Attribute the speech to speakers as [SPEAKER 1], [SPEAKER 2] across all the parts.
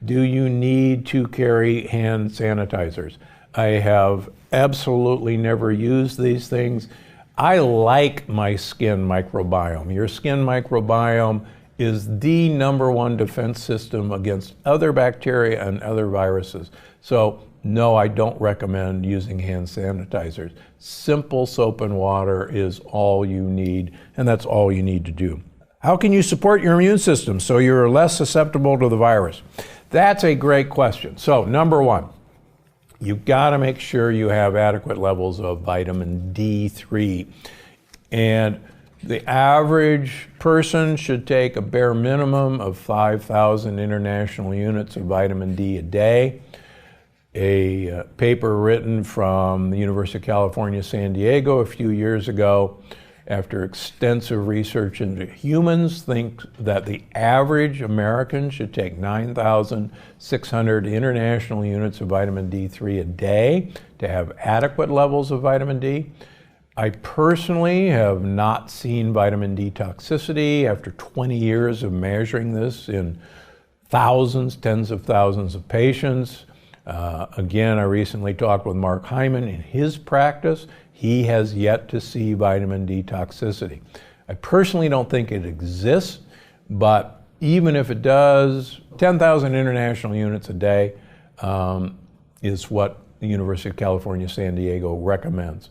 [SPEAKER 1] Do you need to carry hand sanitizers? I have absolutely never used these things. I like my skin microbiome. Your skin microbiome is the #1 defense system against other bacteria and other viruses. So no, I don't recommend using hand sanitizers. Simple soap and water is all you need, and that's all you need to do. How can you support your immune system so you're less susceptible to the virus? That's a great question. So #1, you've got to make sure you have adequate levels of vitamin D3. And the average person should take a bare minimum of 5,000 international units of vitamin D a day. A paper written from the University of California, San Diego a few years ago, after extensive research into humans, thinks that the average American should take 9,600 international units of vitamin D3 a day to have adequate levels of vitamin D. I personally have not seen vitamin D toxicity after 20 years of measuring this in thousands, tens of thousands of patients. Again, I recently talked with Mark Hyman. In his practice, he has yet to see vitamin D toxicity. I personally don't think it exists, but even if it does, 10,000 international units a day is what the University of California, San Diego recommends.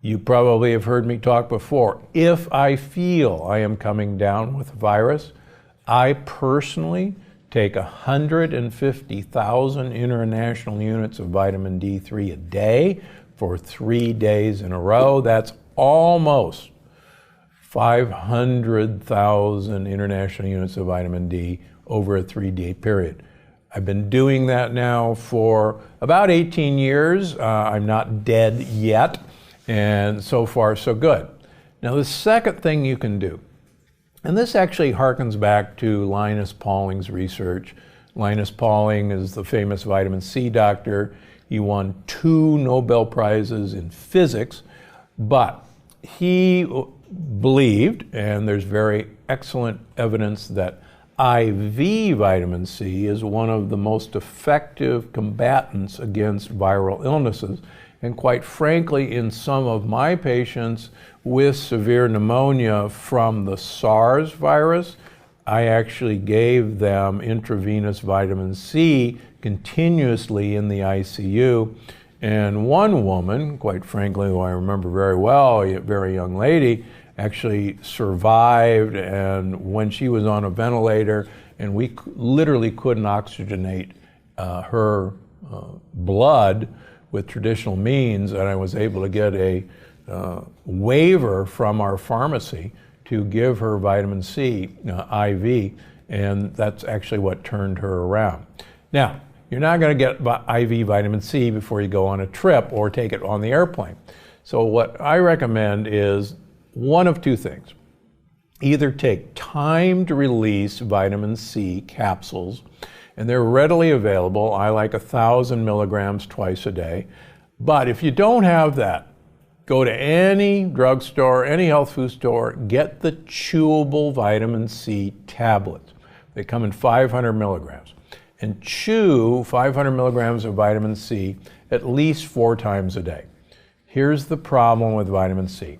[SPEAKER 1] You probably have heard me talk before. If I feel I am coming down with a virus, I personally take 150,000 international units of vitamin D3 a day for 3 days in a row. That's almost 500,000 international units of vitamin D over a 3-day period. I've been doing that now for about 18 years. I'm not dead yet, and so far so good. Now the second thing you can do, and this actually harkens back to Linus Pauling's research. Linus Pauling is the famous vitamin C doctor. He won 2 Nobel Prizes in physics, but he believed, and there's very excellent evidence, that IV vitamin C is one of the most effective combatants against viral illnesses. And quite frankly, in some of my patients with severe pneumonia from the SARS virus, I actually gave them intravenous vitamin C continuously in the ICU. And one woman, quite frankly, who I remember very well, a very young lady, actually survived, and when she was on a ventilator, and we literally couldn't oxygenate her blood with traditional means, and I was able to get a waiver from our pharmacy to give her vitamin C IV, and that's actually what turned her around. Now, you're not going to get IV vitamin C before you go on a trip or take it on the airplane. So what I recommend is one of 2 things. Either take timed release vitamin C capsules, and they're readily available. I like 1,000 milligrams twice a day. But if you don't have that, go to any drugstore, any health food store, get the chewable vitamin C tablets. They come in 500 milligrams. And chew 500 milligrams of vitamin C at least 4 times a day. Here's the problem with vitamin C.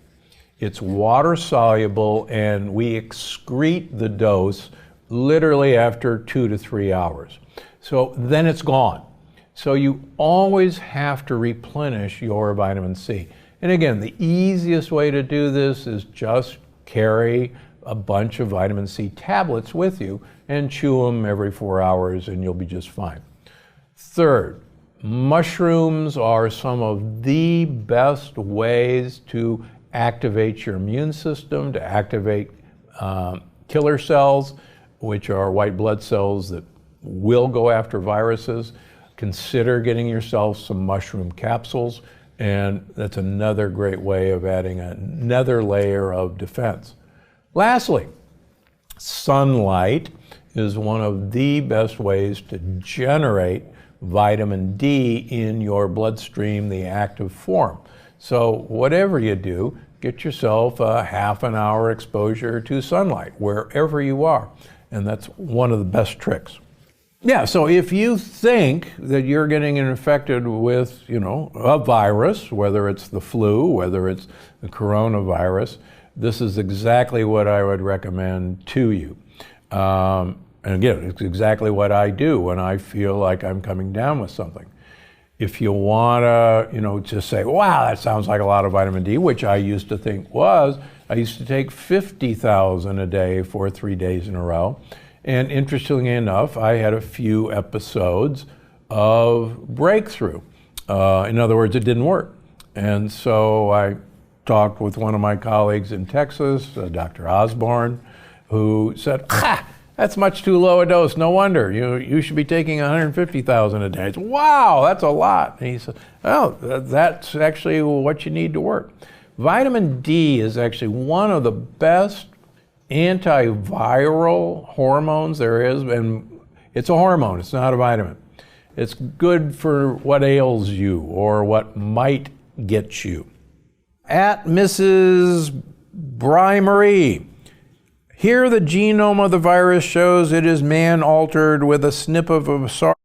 [SPEAKER 1] It's water soluble, and we excrete the dose literally after 2 to 3 hours. So then it's gone. So you always have to replenish your vitamin C. And again, the easiest way to do this is just carry a bunch of vitamin C tablets with you and chew them every 4 hours, and you'll be just fine. Third, mushrooms are some of the best ways to activate your immune system, to activate killer cells, which are white blood cells that will go after viruses. Consider getting yourself some mushroom capsules, and that's another great way of adding another layer of defense. Lastly, sunlight is one of the best ways to generate vitamin D in your bloodstream, the active form. So whatever you do, get yourself a half an hour exposure to sunlight wherever you are, and that's one of the best tricks. Yeah, so if you think that you're getting infected with, a virus, whether it's the flu, whether it's the coronavirus, this is exactly what I would recommend to you. And again, it's exactly what I do when I feel like I'm coming down with something. If you want to, just say, wow, that sounds like a lot of vitamin D, which I used to think was, I used to take 50,000 a day for 3 days in a row. And interestingly enough, I had a few episodes of breakthrough. In other words, it didn't work. And so I talked with one of my colleagues in Texas, Dr. Osborne, who said, that's much too low a dose. No wonder. You should be taking 150,000 a day. I said, wow, that's a lot. And he said, oh, that's actually what you need to work. Vitamin D is actually one of the best antiviral hormones there is, and it's a hormone, it's not a vitamin. It's good for what ails you or what might get you. At Mrs. Bry Marie, here the genome of the virus shows it is man-altered with a SNP of a SARS